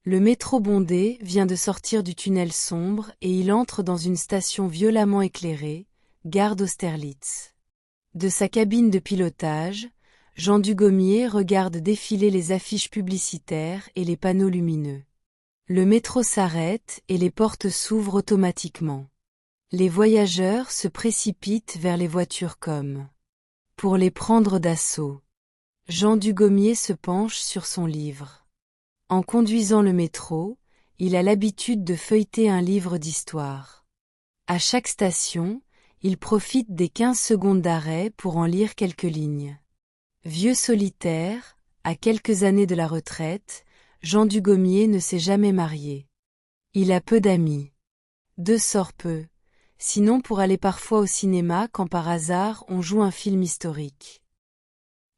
Le métro bondé vient de sortir du tunnel sombre et il entre dans une station violemment éclairée, gare d'Austerlitz. De sa cabine de pilotage, Jean Dugommier regarde défiler les affiches publicitaires et les panneaux lumineux. Le métro s'arrête et les portes s'ouvrent automatiquement. Les voyageurs se précipitent vers les voitures comme pour les prendre d'assaut. Jean Dugommier se penche sur son livre. En conduisant le métro, il a l'habitude de feuilleter un livre d'histoire. À chaque station, il profite des 15 secondes d'arrêt pour en lire quelques lignes. Vieux solitaire, à quelques années de la retraite, Jean Dugommier ne s'est jamais marié. Il a peu d'amis. Deux sort peu, sinon pour aller parfois au cinéma quand par hasard on joue un film historique.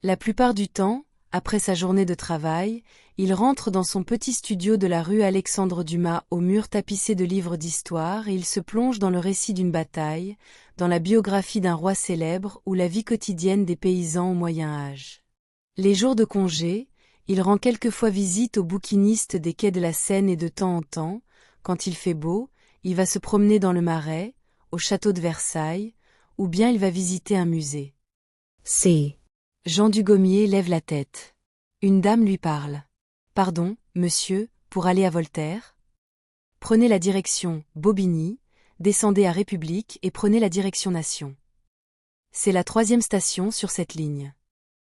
La plupart du temps, après sa journée de travail, il rentre dans son petit studio de la rue Alexandre-Dumas aux murs tapissés de livres d'histoire et il se plonge dans le récit d'une bataille, dans la biographie d'un roi célèbre ou la vie quotidienne des paysans au Moyen-Âge. Les jours de congé, il rend quelquefois visite aux bouquinistes des quais de la Seine et de temps en temps, quand il fait beau, il va se promener dans le Marais, au château de Versailles, ou bien il va visiter un musée. Jean Dugommier lève la tête. Une dame lui parle. « Pardon, monsieur, pour aller à Voltaire ? Prenez la direction Bobigny, descendez à République et prenez la direction Nation. C'est la 3e station sur cette ligne. »